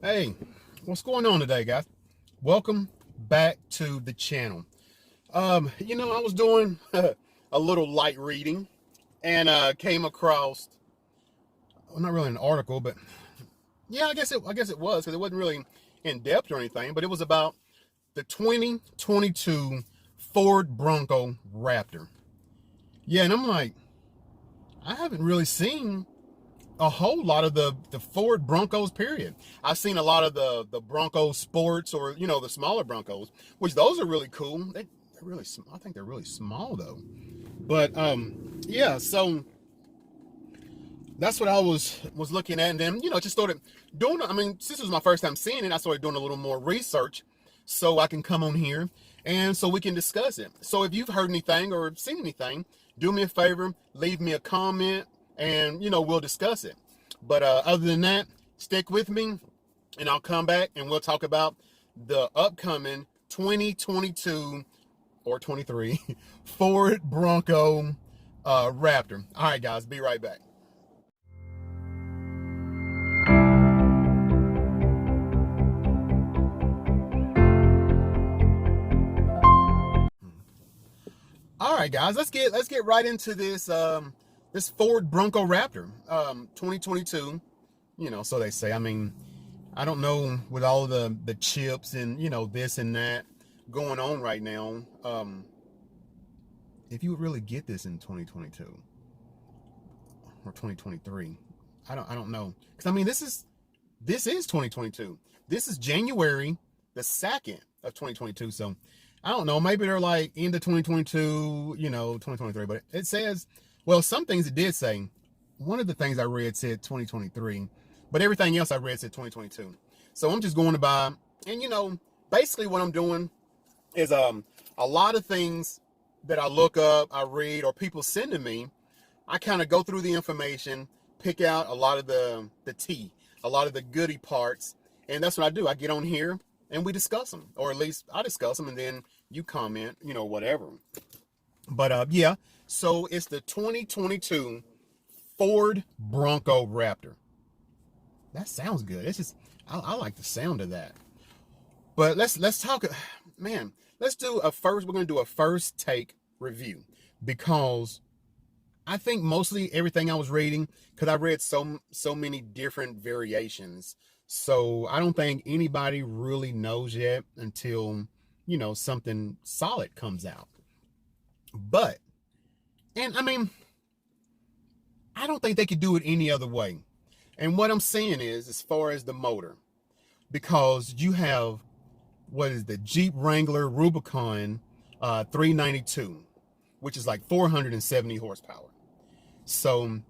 Hey, what's going on today, guys? Welcome back to the channel. I was doing a little light reading and came across, well, not really an article, but yeah, I guess it was because it wasn't really in depth or anything, but it was about the 2022 Ford Bronco Raptor. Yeah, and I'm like, I haven't really seen a whole lot of the Ford Broncos. Period. I've seen a lot of the Bronco Sports, or the smaller Broncos, which those are really cool. They're really, I think they're really small though. But yeah. So that's what I was looking at, and then just started doing. I mean, since this was my first time seeing it, I started doing a little more research, so I can come on here and so we can discuss it. So if you've heard anything or seen anything, do me a favor, leave me a comment, and we'll discuss it. But other than that, stick with me, and I'll come back and we'll talk about the upcoming 2022 or 23 Ford Bronco Raptor. All right, guys, be right back. All right, guys, let's get right into this Ford Bronco Raptor 2022. So they say. I mean, I don't know, with all the chips and this and that going on right now, if you would really get this in 2022 or 2023. I don't know, because I mean, this is 2022. This is January the 2nd of 2022. So I don't know, maybe they're like into 2022, 2023, but it says, well, some things it did say. One of the things I read said 2023, but everything else I read said 2022. So I'm just going to buy, and basically what I'm doing is a lot of things that I look up, I read, or people send to me. I kind of go through the information, pick out a lot of the tea, a lot of the goody parts, and that's what I do. I get on here and we discuss them, or at least I discuss them, and then you comment, whatever. But yeah, so it's the 2022 Ford Bronco Raptor. That sounds good. It's just I like the sound of that. But let's talk, man. Let's do a first. We're gonna do a first take review, because I think mostly everything I was reading, because I read so many different variations. So I don't think anybody really knows yet until something solid comes out. But, and I mean, I don't think they could do it any other way. And what I'm saying is, as far as the motor, because you have, what is the Jeep Wrangler Rubicon 392, which is like 470 horsepower. So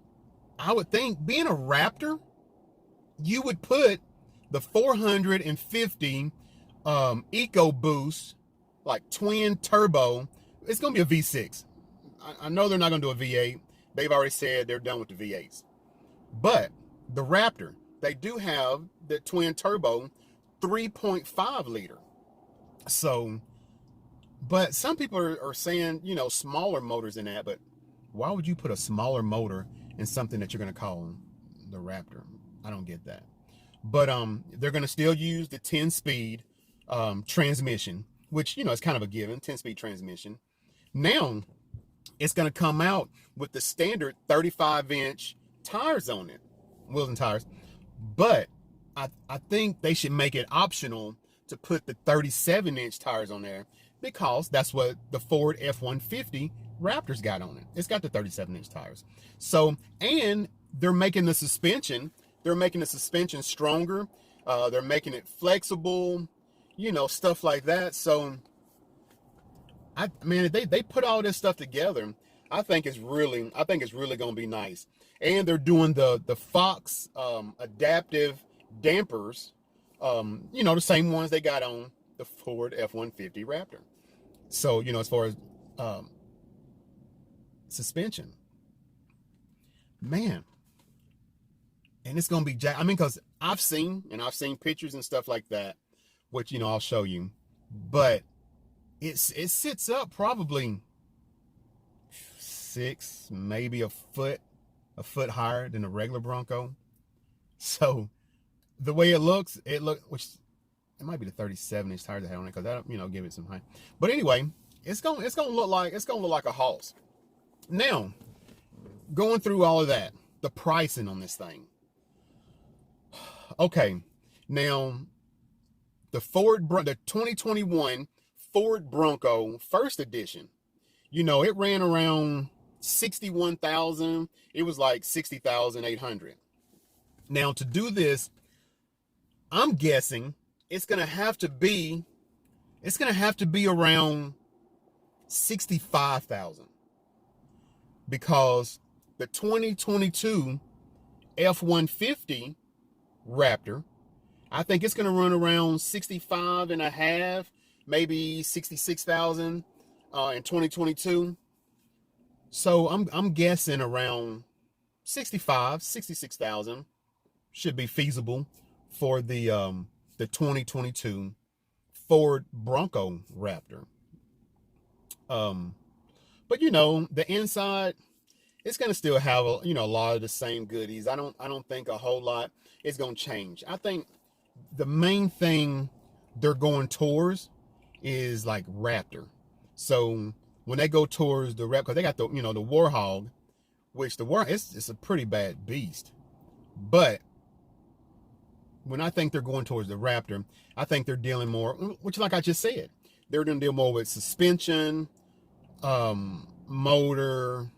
I would think, being a Raptor, you would put the 450 EcoBoost, like twin turbo. It's going to be a V6. I know they're not going to do a V8. They've already said they're done with the V8s. But the Raptor, they do have the twin turbo 3.5 liter. So, but some people are saying, smaller motors than that. But why would you put a smaller motor in something that you're going to call the Raptor? I don't get that. But they're going to still use the 10-speed transmission, which, is kind of a given, 10-speed transmission. Now, it's going to come out with the standard 35-inch tires on it, wheels and tires. But I think they should make it optional to put the 37-inch tires on there, because that's what the Ford F-150 Raptor's got on it. It's got the 37-inch tires. So, and they're making the suspension stronger. They're making it flexible, stuff like that. So, I mean, if they put all this stuff together, I think it's really going to be nice. And they're doing the Fox adaptive dampers, the same ones they got on the Ford F-150 Raptor. So, as far as suspension, man, and it's going to be I mean, because I've seen pictures and stuff like that, which I'll show you, but it sits up probably 6, maybe a foot higher than a regular Bronco. So the way it looks, which it might be the 37-inch tires I had on it, because that, give it some height. But anyway, it's gonna look like a hoss. Now, going through all of that, the pricing on this thing. Okay, now the 2021 Ford Bronco first edition, it ran around 61,000. It was like 60,800. Now, to do this, I'm guessing it's gonna have to be around 65,000, because the 2022 F-150 Raptor, I think it's gonna run around 65 and a half, maybe 66,000 in 2022. So I'm guessing around 66,000 should be feasible for the 2022 Ford Bronco Raptor. But the inside, it's gonna still have a lot of the same goodies. I don't think a whole lot is gonna change. I think the main thing they're going towards is like Raptor. So when they go towards the Raptor, because they got the the Warhog, which it's a pretty bad beast. But when I think they're going towards the Raptor, I think they're dealing more, which like I just said, they're going to deal more with suspension, motor,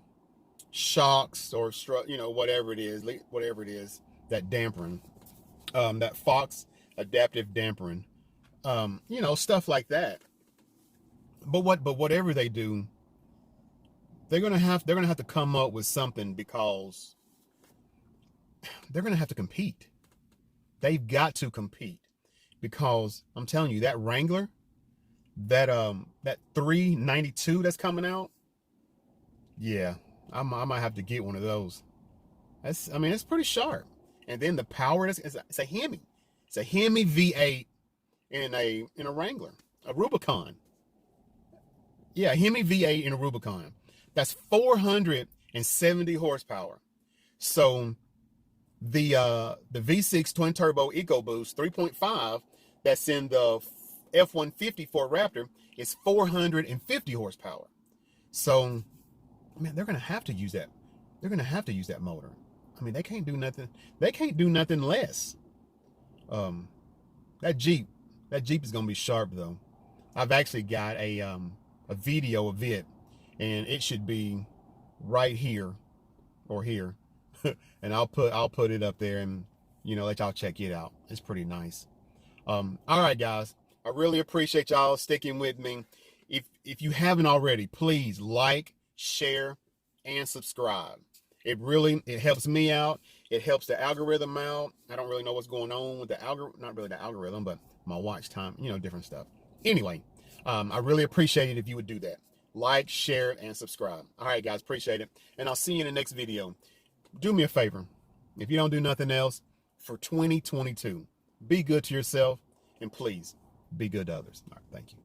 shocks, or whatever it is, that dampering, that Fox adaptive dampering, stuff like that. But whatever they do, they're gonna have to come up with something, because they're gonna have to compete. They've got to compete, because I'm telling you, that Wrangler, that 392 that's coming out, yeah, I might have to get one of those. It's pretty sharp. And then the power, it's a Hemi. It's a Hemi V8 in a Wrangler, a Rubicon. Yeah, a Hemi V8 in a Rubicon. That's 470 horsepower. So the V6 twin turbo EcoBoost 3.5 that's in the F-150 Ford Raptor is 450 horsepower. So, man, they're gonna have to use that. They're gonna have to use that motor. They can't do nothing. They can't do nothing less. That Jeep is gonna be sharp though. I've actually got a video of it, and it should be right here or here. And I'll put it up there, and let y'all check it out. It's pretty nice. All right, guys, I really appreciate y'all sticking with me. If you haven't already, please like, share, and subscribe. It helps me out. It helps the algorithm out. I don't really know what's going on with the algorithm, not really the algorithm, but my watch time, different stuff. Anyway, I really appreciate it if you would do that. Like, share, and subscribe. All right, guys, appreciate it. And I'll see you in the next video. Do me a favor. If you don't do nothing else for 2022, be good to yourself, and please be good to others. All right, thank you.